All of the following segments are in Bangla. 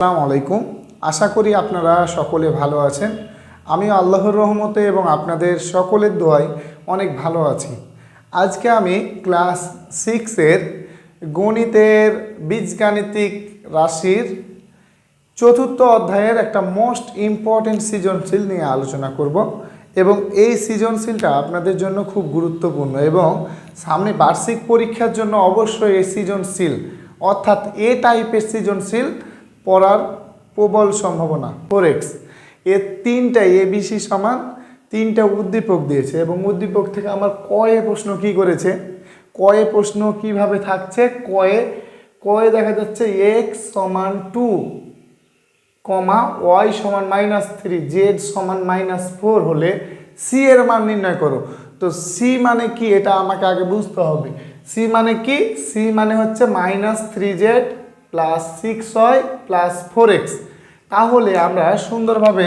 আসসালামু আলাইকুম। আশা করি আপনারা সকলে ভালো আছেন। আমি আল্লাহর রহমতে এবং আপনাদের সকলের দোয়ায় অনেক ভালো আছি। আজকে আমি ক্লাস 6-এর গণিতের বীজগাণিতিক রাশির চতুর্থ অধ্যায়ের একটা মোস্ট ইম্পর্টেন্ট সৃজনশীল নিয়ে আলোচনা করব এবং এই সৃজনশীলটা আপনাদের জন্য খুব গুরুত্বপূর্ণ এবং সামনে বার্ষিক পরীক্ষার জন্য অবশ্যই এই সৃজনশীল অর্থাৎ এ টাইপের সৃজনশীল পড়ার প্রবল সম্ভাবনা। 4x এর তিনটাই এবিসি সমান তিনটা উদ্দীপক দিয়েছে এবং উদ্দীপক থেকে আমার কয়ে প্রশ্ন কি করেছে, কয়ে প্রশ্ন কিভাবে থাকছে, কয়ে দেখা যাচ্ছে x সমান 2 y সমান -3 z সমান -4 হলে সি এর মান নির্ণয় করো। তো সি মানে কি এটা আমাকে আগে বুঝতে হবে। সি মানে কি? সি মানে হচ্ছে -3z plus 6y plus 4x। তাহলে আমরা সুন্দরভাবে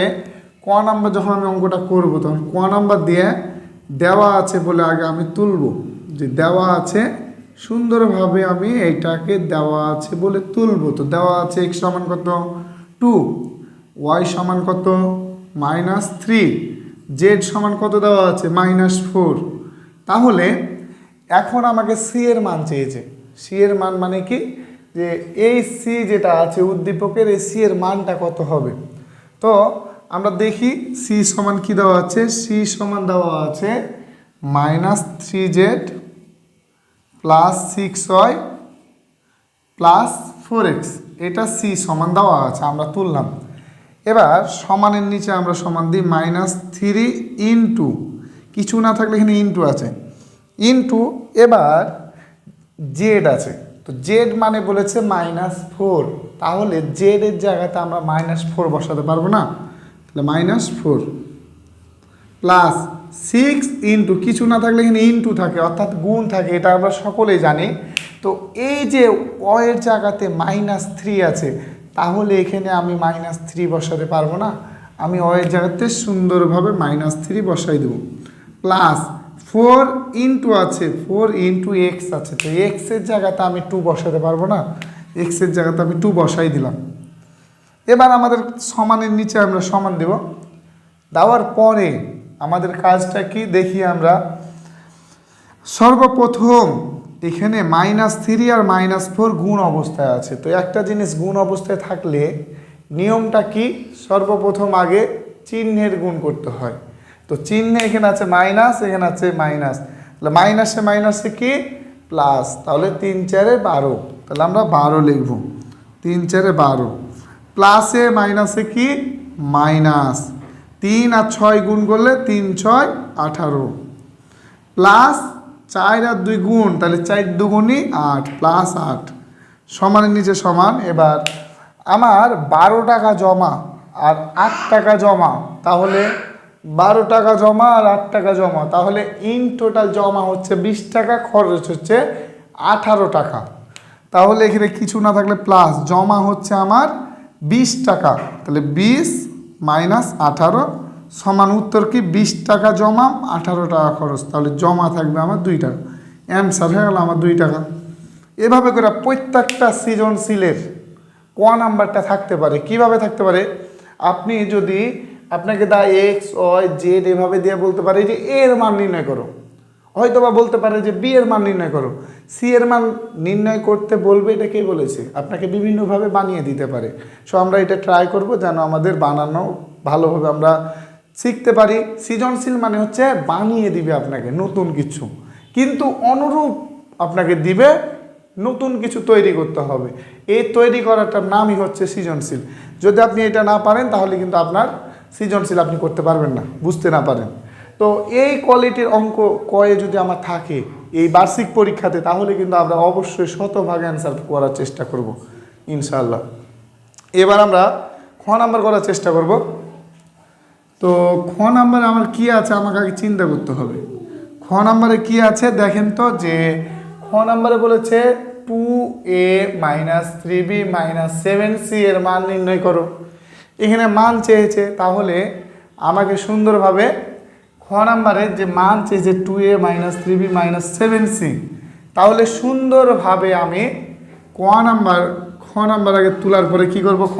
ক নাম্বার যখন আমি অঙ্কটা করবো তখন ক নাম্বার দিয়ে দেওয়া আছে বলে আগে আমি তুলব, যে দেওয়া আছে সুন্দরভাবে আমি এইটাকে দেওয়া আছে বলে তুলব। তো দেওয়া আছে x সমান কত 2, y সমান কত -3, z সমান কত দেওয়া আছে -4। তাহলে এখন আমাকে সি এর মান চেয়েছে। সি এর মান মানে কি, যে এই সি যেটা আছে উদ্দীপকের এই সি এর মানটা কত হবে। তো আমরা দেখি সি সমান কি দেওয়া আছে। সি সমান দেওয়া আছে -3z plus 6y plus 4x। এটা সি সমান দেওয়া আছে, আমরা তুললাম। এবার সমানের নিচে আমরা সমান দিই -3 ইন্টু, কিছু না থাকলে এখানে ইন্টু আছে, ইন্টু এবার জেড আছে। তো জেড মানে বলেছে -4, তাহলে জেড এর জায়গাতে আমরা -4 বসাতে পারবো না, তাহলে -4 প্লাস 6 ইন্টু, কিছু না থাকলে এখানে ইন্টু থাকে অর্থাৎ গুণ থাকে, এটা আমরা সকলেই জানি। তো এই যে অ এর জায়গাতে -3 আছে, তাহলে এখানে আমি -3 বসাতে পারবো না, আমি অ এর জায়গাতে সুন্দরভাবে -3 বসাই দেব। প্লাস 4 ইন্টু আছে, 4 ইন্টু এক্স আছে, তো এক্সের জায়গাতে আমি 2 বসাতে পারবো না, এক্সের জায়গাতে আমি 2 বসাই দিলাম। এবার আমাদের সমানের নিচে আমরা সমান দেব। দেওয়ার পরে আমাদের কাজটা কি দেখি আমরা। সর্বপ্রথম এখানে -3 আর -4 গুণ অবস্থায় আছে। তো একটা জিনিস গুণ অবস্থায় থাকলে নিয়মটা কি, সর্বপ্রথম আগে চিহ্নের গুণ করতে হয়। তো চিহ্নে এখানে আছে মাইনাস, এখানে আছে মাইনাস, তাহলে মাইনাসে মাইনাসে কি প্লাস, তাহলে 3 4 12, তাহলে আমরা 12 লিখব। 3 4 12 প্লাসে মাইনাসে কি মাইনাস, 3 আর 6 গুণ করলে 3 6 18 প্লাস 4 আর 2 গুণ, তাহলে 4 2 8 প্লাস 8 সমানের নিচে সমান। এবার আমার 12 টাকা জমা আর 8 টাকা জমা, তাহলে 12 টাকা জমা আর 8 টাকা জমা, তাহলে ইন টোটাল জমা হচ্ছে 20 টাকা, খরচ হচ্ছে 18 টাকা। তাহলে এখানে কিছু না থাকলে প্লাস, জমা হচ্ছে আমার 20 টাকা, তাহলে 20 মাইনাস 18 সমান উত্তর কি 20 টাকা জমা 18 টাকা খরচ, তাহলে জমা থাকবে আমার 2 টাকা। অ্যান্সার হয়ে গেল আমার 2 টাকা। এভাবে করে প্রত্যেকটা সৃজনশীলের ক নাম্বারটা থাকতে পারে। কিভাবে থাকতে পারে, আপনি যদি আপনাকে দা এক্স ওয়াই জেড এভাবে দিয়ে বলতে পারে যে এ এর মান নির্ণয় করো, হয়তো বা বলতে পারে যে বি এর মান নির্ণয় করো, সি এর মান নির্ণয় করতে বলবে, এটা কে বলেছে, আপনাকে বিভিন্নভাবে বানিয়ে দিতে পারে। সো আমরা এটা ট্রাই করব যেন আমাদের বানানো ভালোভাবে আমরা শিখতে পারি। সৃজনশীল মানে হচ্ছে বানিয়ে দিবে আপনাকে নতুন কিছু, কিন্তু অনুরূপ আপনাকে দিবে, নতুন কিছু তৈরি করতে হবে। এই তৈরি করাটার নামই হচ্ছে সৃজনশীল। যদি আপনি এটা না পারেন তাহলে কিন্তু আপনার সৃজনশীল আপনি করতে পারবেন না, বুঝতে না পারেন। তো এই কোয়ালিটির অঙ্ক কয়ে যদি আমার থাকে এই বার্ষিক পরীক্ষাতে, তাহলে কিন্তু আমরা অবশ্যই শতভাগ অ্যান্সার করার চেষ্টা করব ইনশাআল্লাহ। এবার আমরা খ নাম্বার করার চেষ্টা করব। তো খ নাম্বারে আমার কি আছে আমাকে আগে চিন্তা করতে হবে। খ নাম্বারে কি আছে দেখেন তো, যে খ নাম্বারে বলেছে 2a - 3b - 7c এর মান নির্ণয় করো। এখানে মান চেয়েছে, তাহলে আমাকে সুন্দরভাবে খ নাম্বারে যে মান চেয়েছে 2a - 3b - 7c, তাহলে সুন্দরভাবে আমি ক নাম্বার খ নাম্বার আগে তোলার পরে কি করব, খ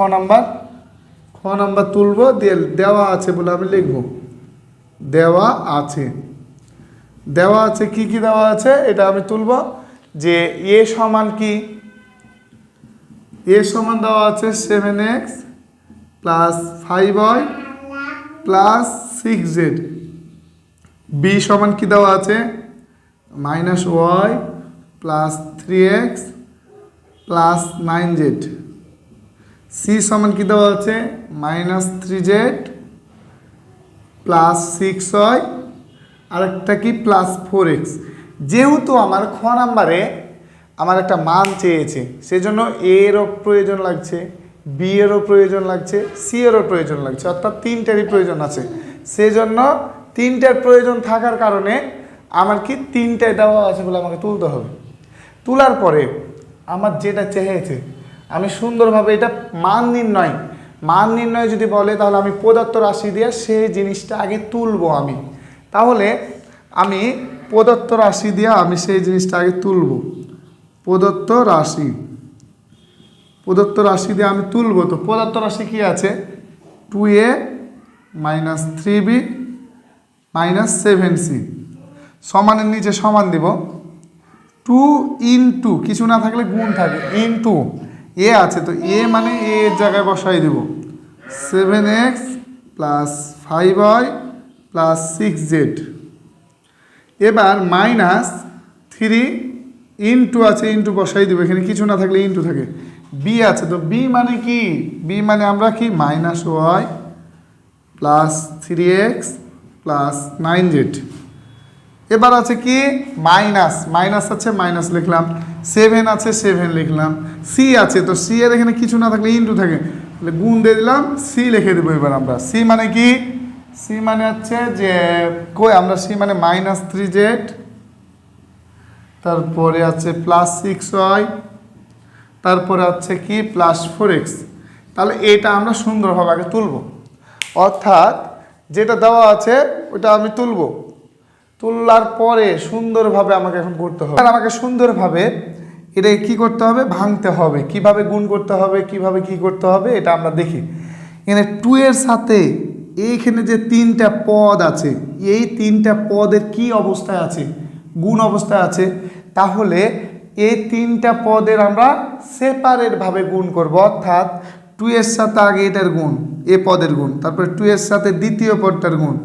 নাম্বার তুলব, দিয়ে দেওয়া আছে বলে আমি লিখব দেওয়া আছে। দেওয়া আছে কি কি দেওয়া আছে এটা আমি তুলব, যে এ সমান কি, এ সমান দেওয়া আছে 7x plus 5y plus 6z। B সমান কি দেওয়া আছে, -y plus 3x plus 9z। C সমান কি দেওয়া আছে, -3z প্লাস 6y, আরেকটা কি প্লাস 4x। যেহেতু আমার খ নাম্বারে আমার একটা মান চেয়েছে, সেজন্য এ এরও প্রয়োজন লাগছে, বি এরও প্রয়োজন লাগছে, সি এরও প্রয়োজন লাগছে, অর্থাৎ তিনটারই প্রয়োজন আছে। সেজন্য তিনটার প্রয়োজন থাকার কারণে আমার কি তিনটায় দেওয়া আছে বলে আমাকে তুলতে হবে। তোলার পরে আমার যেটা চেয়েছে আমি সুন্দরভাবে এটা মান নির্ণয় যদি বলে তাহলে আমি প্রদত্ত রাশি দিয়ে সেই জিনিসটা আগে তুলবো। তাহলে আমি প্রদত্ত রাশি দিয়ে আমি সেই জিনিসটা আগে তুলব। প্রদত্ত রাশি দিয়ে আমি তুলব। তো প্রদত্ত রাশি কি আছে, 2a minus 3b minus 7c সমানের নিচে সমান দিব, 2 ইন্টু কিছু না থাকলে গুণ থাকে, ইন্টু এ আছে, তো এ মানে এ এর জায়গায় বসাই দেব 7x plus 5y plus 6z। এবার -3 ইন্টু আছে, ইন্টু বসাই দেবো, এখানে কিছু না থাকলে ইন্টু থাকে। বি আছে, তো বি মানে কি, বি মানে আমরা কি -y plus 3x plus 9z। এবার আছে কি মাইনাস আছে, মাইনাস লিখলাম, 7 আছে 7 লিখলাম, সি আছে, তো সি এর এখানে কিছু না থাকলে ইন্টু থাকে, তাহলে গুণ দিয়ে দিলাম, সি লিখে দেবো। এবার আমরা সি মানে কি, সি মানে হচ্ছে যে আমরা সি মানে -3z, তারপরে আছে প্লাস 6y, তারপরে আছে কি প্লাস 4x। তাহলে এটা আমরা সুন্দরভাবে আগে তুলব, অর্থাৎ যেটা দেওয়া আছে ওটা আমি তুলব। তুললার পরে সুন্দরভাবে আমাকে এখন করতে হবে, আমাকে সুন্দরভাবে এটা কি করতে হবে, ভাঙতে হবে, কিভাবে গুণ করতে হবে, কিভাবে কি করতে হবে এটা আমরা দেখি। এখানে 2 এর সাথে এইখানে যে তিনটা পদ আছে, এই তিনটা পদের কি অবস্থায় আছে, গুণ অবস্থায় আছে। তাহলে এই তিনটা পদের আমরা সেপারেটভাবে গুণ করব, অর্থাৎ 2 এর সাথে আগে এটার গুণ, এ পদের গুণ, তারপরে 2 এর সাথে দ্বিতীয় পদটার গুণ,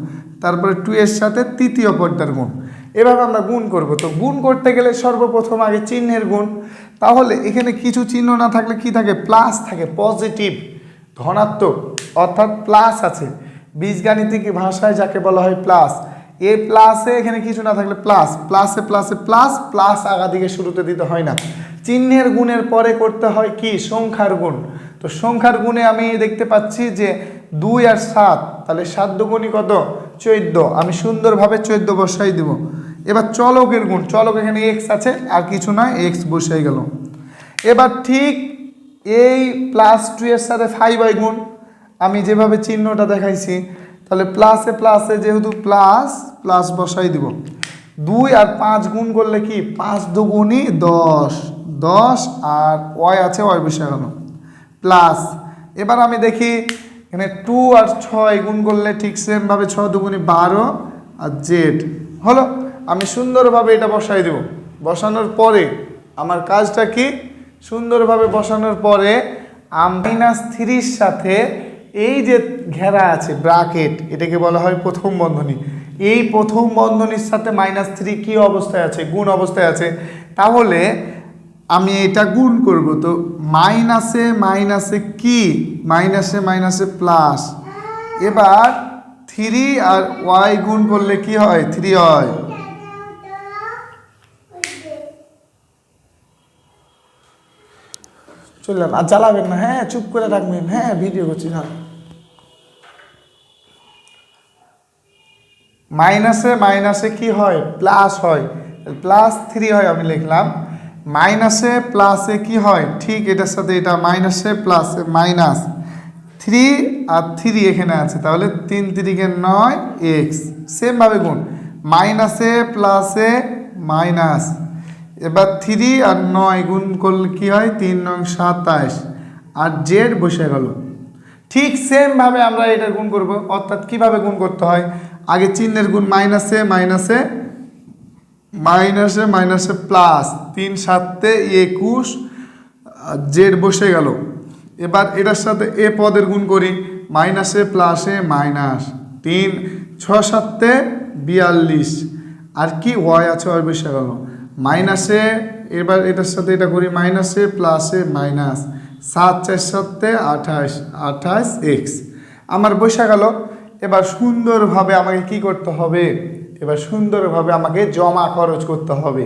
তারপরে 2 এর সাথে তৃতীয় পদটার গুণ, এভাবে আমরা গুণ করব। তো গুণ করতে গেলে সর্বপ্রথম আগে চিহ্নের গুণ। তাহলে এখানে কিছু চিহ্ন না থাকলে কি থাকে, প্লাস থাকে, পজিটিভ ধনাত্মক, অর্থাৎ প্লাস আছে। বীজগাণিতিক ভাষায় যাকে বলা হয় প্লাস। এ প্লাসে এখানে কিছু না থাকলে প্লাস, প্লাসে প্লাসে প্লাস, প্লাস আগা দিকে শুরুতে দিতে হয় না। চিহ্নের গুণের পরে করতে হয় কি, সংখ্যার গুণ। তো সংখ্যার গুণে আমি দেখতে পাচ্ছি যে 2 আর 7, তাহলে 7 দুগুণী কত, 14। আমি সুন্দরভাবে 14 বসাই দেব। এবার চলকের গুণ, চলক এখানে x আছে আর কিছু নয়, x বসাই গেল। এবার ঠিক এই +2 এর সাথে 5y গুণ, আমি যেভাবে চিহ্নটা দেখাইছি, তাহলে প্লাসে প্লাসে যেহেতু প্লাস, প্লাস বসাই দিব। 2 আর 5 গুণ করলে কি, 5 দুগুণী 10, 10 আর y আছে, y বসে গেল প্লাস। এবার আমি দেখি এখানে 2 আর 6 গুণ করলে ঠিক সেমভাবে 6 দুগুণী 12 আর z হলো। আমি সুন্দরভাবে এটা বসাই দেব। বসানোর পরে আমার কাজটা কি, সুন্দরভাবে বসানোর পরে -3 সাথে এই যে ঘেরা আছে ব্র্যাকেট, এটাকে বলা হয় প্রথম বন্ধনী। এই প্রথম বন্ধনীর সাথে -3 কি অবস্থায় আছে, গুণ অবস্থায় আছে। তাহলে আমি এটা গুণ করব। তো মাইনাসে মাইনাসে কি, মাইনাসে মাইনাসে প্লাস। এবার 3 আর y গুণ করলে কি হয়, 3 হয়। চললাম, আর জ্বালাবেন না, হ্যাঁ চুপ করে রাখবেন, হ্যাঁ ভিডিও করছি। হ্যাঁ, মাইনাসে মাইনাসে কি হয়, প্লাস হয়, +3 হয়। আমি লিখলাম মাইনাসে প্লাসে কি হয়, ঠিক এটার সাথে এটা মাইনাসে প্লাসে -3 আর 3 এখানে আছে, তাহলে 3 3 9 x। সেমভাবে গুণ, মাইনাসে প্লাসে মাইনাস, এবার 3 আর 9 গুণ করলে কি হয় 3 নং 27 আর জেড বসে গেল। ঠিক সেমভাবে আমরা এটা গুণ করব, অর্থাৎ কিভাবে গুণ করতে হয়, আগে চিহ্নের গুণ মাইনাসে মাইনাসে মাইনাসে মাইনাসে প্লাস 3 7 21 জেড বসে গেল। এবার এটার সাথে এ পদের গুণ করি, মাইনাসে প্লাসে মাইনাস 3 6 7 42 আর কি ওয়াই আছে ওয়াই বসে গেল মাইনাসে। এবার এটার সাথে এটা করি মাইনাসে প্লাসে মাইনাস 7 4 7 28 28 এক্স আমার বসে গেল। এবার সুন্দরভাবে আমাকে কি করতে হবে, এবার সুন্দরভাবে আমাকে জমা খরচ করতে হবে,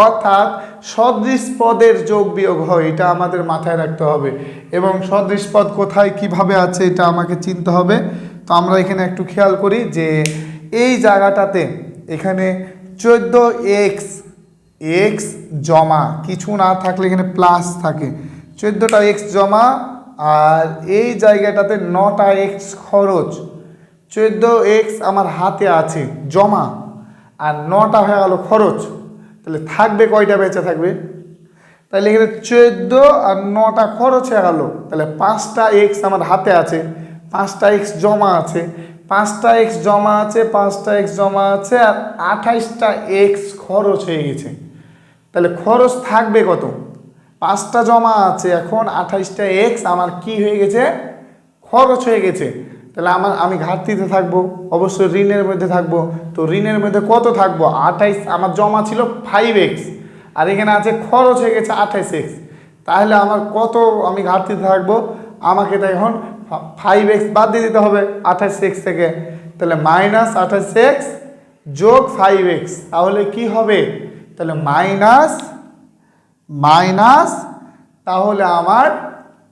অর্থাৎ সদৃশ পদের যোগ বিয়োগ হয় এটা আমাদের মাথায় রাখতে হবে, এবং সদৃশ পদ কোথায় কিভাবে আছে এটা আমাকে চিনতে হবে। তো আমরা এখানে একটু খেয়াল করি যে এই জায়গাটাতে এখানে 14x এক্স জমা, কিছু না থাকলে এখানে প্লাস থাকে, 14টা এক্স জমা, আর এই জায়গাটাতে 9টা এক্স খরচ। 14x আমার হাতে আছে জমা, আর 9টা হয়ে গেল খরচ, তাহলে থাকবে কয়টা বেঁচে থাকবে, তাহলে এখানে 14 আর 9টা খরচ হয়ে গেল, তাহলে 5টা এক্স আমার হাতে আছে, 5টা এক্স জমা আছে, 5টা এক্স জমা আছে, 5টা এক্স জমা আছে, আর 28টা এক্স খরচ হয়ে গেছে। তাহলে খরচ থাকবে কত, 5টা জমা আছে, এখন 28টা এক্স আমার কি হয়ে গেছে, খরচ হয়ে গেছে। তাহলে আমি ঘাটতিতে থাকবো, অবশ্যই ঋণের মধ্যে থাকবো। তো ঋণের মধ্যে কত থাকবো, 28, আমার জমা ছিল 5x আর এখানে আছে খরচ হয়ে গেছে 28x, তাহলে আমার কত আমি ঘাটতিতে থাকবো, আমাকে তো এখন 5x বাদ দিয়ে দিতে হবে 28x থেকে, তাহলে মাইনাস 28x যোগ 5x, তাহলে কি হবে, তাহলে মাইনাস মাইনাস তাহলে আমার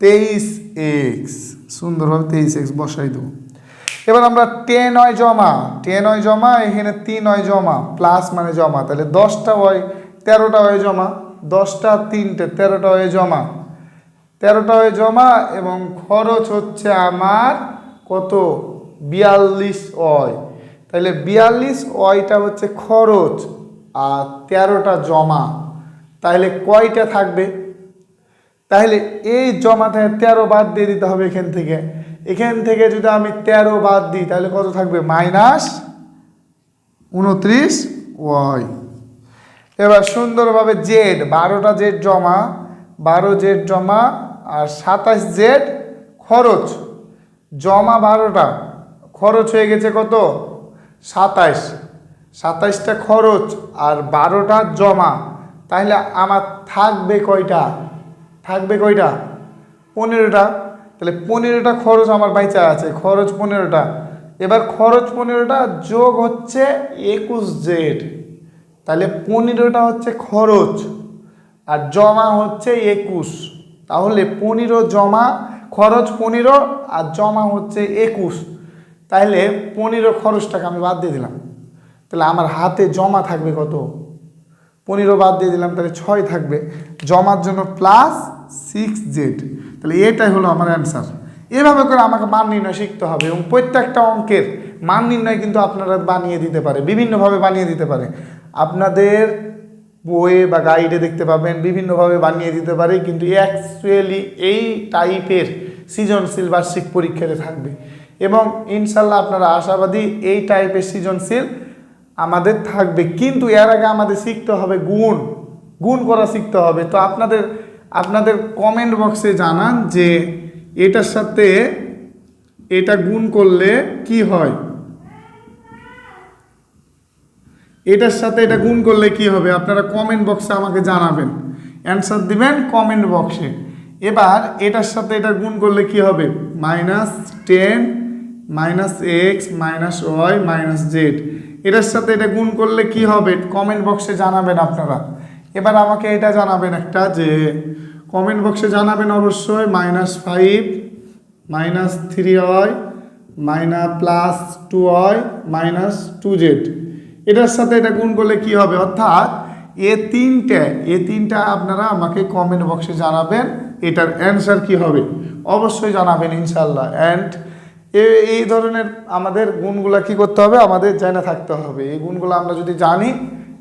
23x, সুন্দরভাবে 23x বসাই দেবো। এবার আমরা 10 হয় জমা, 10 হয় জমা, এখানে 3 হয় জমা, প্লাস মানে জমা, তাহলে 10টা হয় 13টা হয় জমা, 10টা 3টে 13টা হয় জমা, 13টা হয় জমা, এবং খরচ হচ্ছে আমার কত 42 হয়, তাহলে 42 ওইটা হচ্ছে খরচ আর 13টা জমা, তাহলে কয়টা থাকবে, তাহলে এই জমা থেকে 13 বাদ দিয়ে দিতে হবে এখান থেকে, এখান থেকে যদি আমি 13 বাদ দিই তাহলে কত থাকবে মাইনাস 29 ওয়াই। এবার সুন্দরভাবে জেড, 12টা জেড জমা, 12 জেড জমা, আর 27 জেড খরচ, জমা 12টা, খরচ হয়ে গেছে কত 27, 27টা খরচ আর 12টা জমা, তাহলে আমার থাকবে কয়টা, থাকবে কয়টা 15টা, তাহলে 15টা খরচ আমার বাইচা আছে, খরচ 15টা, এবার খরচ 15টা যোগ হচ্ছে 21 জেড, তাহলে 15টা হচ্ছে খরচ আর জমা হচ্ছে 21, তাহলে 15 জমা, খরচ 15 আর জমা হচ্ছে 21, তাহলে 15 খরচটাকে আমি বাদ দিয়ে দিলাম, তাহলে আমার হাতে জমা থাকবে কত, 15 বাদ দিয়ে দিলাম, তাহলে 6 থাকবে, জমার জন্য প্লাস 6z, তাহলে এটাই হলো আমার অ্যান্সার। এভাবে করে আমাকে মান নির্ণয় শিখতে হবে, এবং প্রত্যেকটা অঙ্কের মান নির্ণয় কিন্তু আপনারা বানিয়ে দিতে পারে, বিভিন্নভাবে বানিয়ে দিতে পারে, আপনাদের বইয়ে বা গাইডে দেখতে পাবেন বিভিন্নভাবে বানিয়ে দিতে পারে, কিন্তু অ্যাকচুয়ালি এই টাইপের সৃজনশীল বার্ষিক পরীক্ষাতে থাকবে, এবং ইনশাল্লাহ আপনারা আশাবাদী এই টাইপের সৃজনশীল আমাদের থাকবে, কিন্তু এর আগে আমাদের শিখতে হবে গুণ করা শিখতে হবে। তো আপনাদের কমেন্ট বক্সে জানান যে এটার সাথে এটা গুণ করলে কি হয়, এটার সাথে এটা গুণ করলে কি হবে, আপনারা কমেন্ট বক্সে আমাকে জানাবেন, অ্যান্সার দিবেন কমেন্ট বক্সে। এবার এটার সাথে এটা গুণ করলে কি হবে, -10 -x -y -z, এটার সাথে এটা গুণ করলে কি হবে কমেন্ট বক্সে জানাবেন আপনারা। এবার আমাকে এটা জানাবেন একটা, যে কমেন্ট বক্সে জানাবেন অবশ্যই -5 -3y +2y -2z, এটার সাথে এটা গুণ করলে কি হবে, অর্থাৎ এই তিনটা আপনারা আমাকে কমেন্ট বক্সে জানাবেন এটার অ্যান্সার কি হবে, অবশ্যই জানাবেন ইনশাল্লাহ। অ্যান্ড এই ধরনের আমাদের গুণগুলা কি করতে হবে, আমাদের জানা থাকতে হবে, এই গুণগুলো আমরা যদি জানি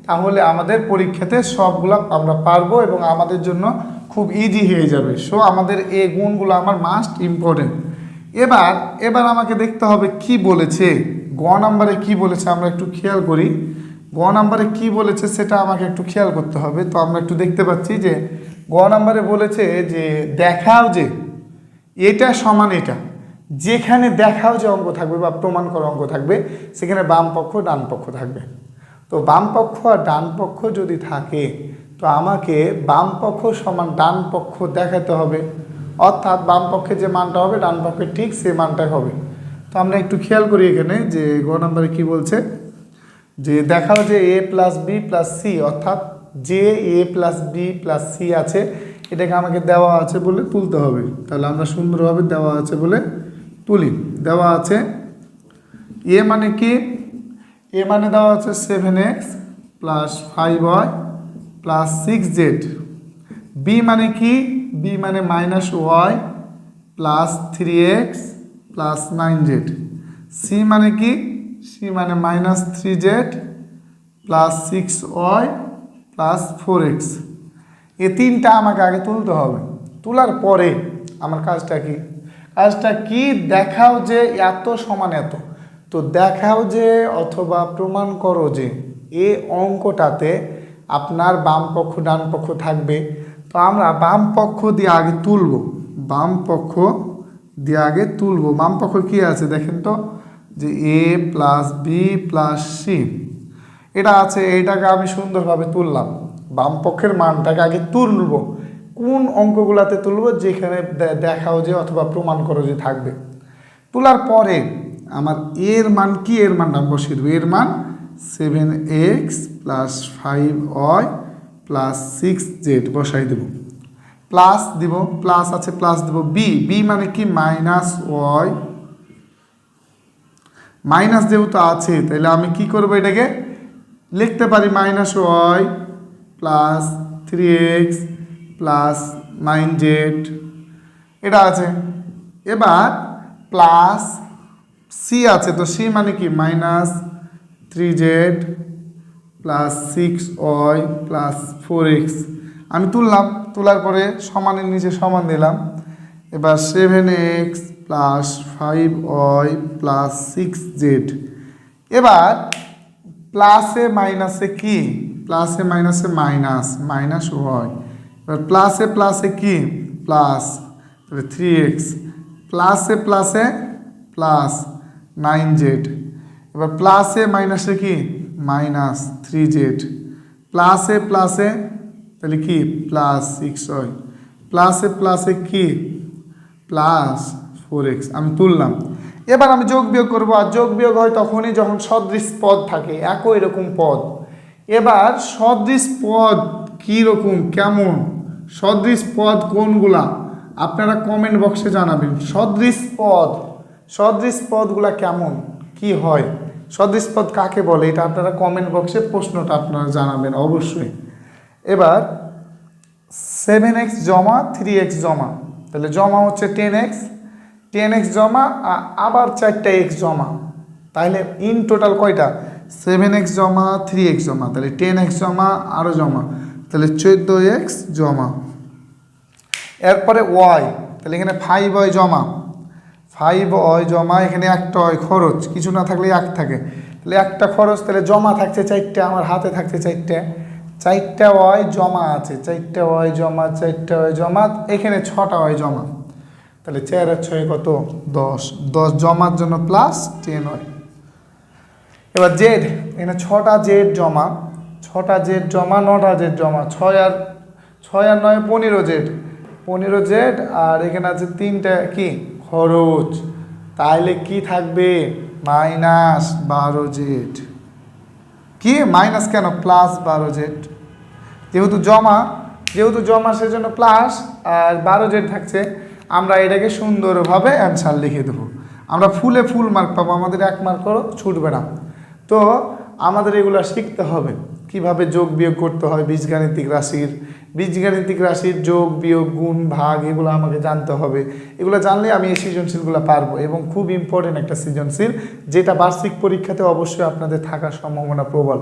তাহলে আমাদের পরীক্ষাতে সবগুলো আমরা পারবো এবং আমাদের জন্য খুব ইজি হয়ে যাবে। সো আমাদের এই গুণগুলো আমার মাস্ট ইম্পর্টেন্ট। এবার আমাকে দেখতে হবে কি বলেছে, গ নাম্বারে কি বলেছে আমরা একটু খেয়াল করি। গ নাম্বারে কি বলেছে সেটা আমাকে একটু খেয়াল করতে হবে। তো আমরা একটু দেখতে পাচ্ছি যে গ নাম্বারে বলেছে যে দেখাও যে এটা সমান এটা, যেখানে দেখাও যে অঙ্ক থাকবে বা প্রমাণ করা অঙ্ক থাকবে সেখানে বাম পক্ষ ডান পক্ষ থাকবে। তো বাম পক্ষ আর ডান পক্ষ যদি থাকে তো আমাকে বাম পক্ষ সমান ডান পক্ষ দেখাতে হবে, অর্থাৎ বাম পক্ষে যে মানটা হবে ডান পক্ষে ঠিক সেই মানটাই হবে। তো আমরা একটু খেয়াল করি এখানে যে গ নম্বরে কি বলছে যে দেখাও যে a plus B plus C, অর্থাৎ যে a plus B plus C আছে এটাকে আমাকে দেওয়া আছে বলে তুলতে হবে। তাহলে আমরা সুন্দরভাবে দেওয়া আছে বলে তুলি। দেওয়া আছে এ মানে কি, এ মানে দেওয়া আছে 7x plus 5y plus 6z। B মানে কি, বি মানে -y plus 3x plus 9z। C মানে কি, সি মানে -3z plus 6y plus 4x। এই তিনটা আমাকে আগে তুলতে হবে। তোলার পরে আমার কাজটা কি, দেখাও যে এত সমান এত। তো দেখাও যে অথবা প্রমাণ করো যে এই অঙ্কটাতে আপনার বাম পক্ষ ডান পক্ষ থাকবে। তো আমরা বাম পক্ষ দিয়ে আগে তুলব, বাম পক্ষ দিয়ে আগে তুলব। বাম পক্ষ কি আছে দেখেন তো, যে a plus B plus C এটা আছে, এইটাকে আমি সুন্দরভাবে তুললাম। বাম পক্ষের মানটাকে আগে তুলব। কোন অঙ্কগুলাতে তুলব, যেখানে দেখাও যে অথবা প্রমাণ করো যে থাকবে। তোলার পরে আমার এর মান কি, এর মানটা বসিয়ে দেবো। এর মান 7x plus 5y plus 6z বসাই দেব, প্লাস দিব, প্লাস আছে প্লাস দেব। বি মানে কি -y, মাইনাস যেহেতু আছে তাহলে আমি কি করব, এটাকে লিখতে পারি -y plus 3x plus 9z এটা আছে। এবার প্লাস সি আছে, তো সি মানে কি -3z plus 6y plus 4x আমি তুললাম। তোলার পরে সমানের নিচে সমান দিলাম। এবার 7x plus 5y plus 6z। এবার প্লাসে মাইনাসে কি, প্লাসে মাইনাসে -y। এবার প্লাসে কি প্লাস 3x, প্লাসে প্লাস 9z। এবার প্লাসে মাইনাসে কি -3z, প্লাসে তাহলে কি প্লাস 6y, প্লাসে কি প্লাস 4x আমি তুললাম। এবার আমি যোগ বিয়োগ করবো, আর যোগ বিয়োগ হয় তখনই যখন সদৃশ পদ থাকে, একই রকম পদ। এবার সদৃশ পদ কীরকম কেমন, সদৃশ পদ কোনগুলা আপনারা কমেন্ট বক্সে জানাবেন। সদৃশ পদগুলা কেমন কি হয়, সদৃশ পদ কাকে বলে, এটা আপনারা কমেন্ট বক্সে প্রশ্নটা আপনারা জানাবেন অবশ্যই। এবার 7x জমা 3x জমা, তাহলে জমা হচ্ছে 10x জমা আবার 4টা x জমা, তাহলে ইন টোটাল কয়টা 7x জমা 3x জমা, তাহলে 10x জমা আরও জমা, তাহলে 14x জমা। এরপরে y, তাহলে এখানে 5y জমা, এখানে একটা হয় খরচ, কিছু না থাকলে এক থাকে, তাহলে একটা খরচ, তাহলে জমা থাকছে 4টা, আমার হাতে থাকছে 4টা y জমা আছে, 4টা y জমা, এখানে 6টা y জমা, তাহলে 4 আর 6 কত 10 জমার জন্য প্লাস 10 হয়। এবার জেড, এখানে 6টা জেড জমা, 9টা জেড জমা, 6 আর 9 15 জেড, আর এখানে আছে 3টা কি খরচ, তাহলে কি থাকবে -12 জেড। কি মাইনাস কেন, প্লাস 12 জেড, যেহেতু জমা সেজন্য প্লাস, আর 12 জেড থাকছে। আমরা এটাকে সুন্দরভাবে অ্যান্সার লিখে দেবো, আমরা ফুল মার্ক পাবো, আমাদের 1 মার্কও ছুটবে না। তো আমাদের এগুলো শিখতে হবে কিভাবে যোগ বিয়োগ করতে হয়, বীজগাণিতিক রাশির যোগ বিয়োগ গুণ ভাগ, এগুলো আমাকে জানতে হবে। এগুলো জানলে আমি এই সৃজনশীলগুলো পারবো, এবং খুব ইম্পর্টেন্ট একটা সৃজনশীল, যেটা বার্ষিক পরীক্ষাতে অবশ্যই আপনাদের থাকার সম্ভাবনা প্রবল।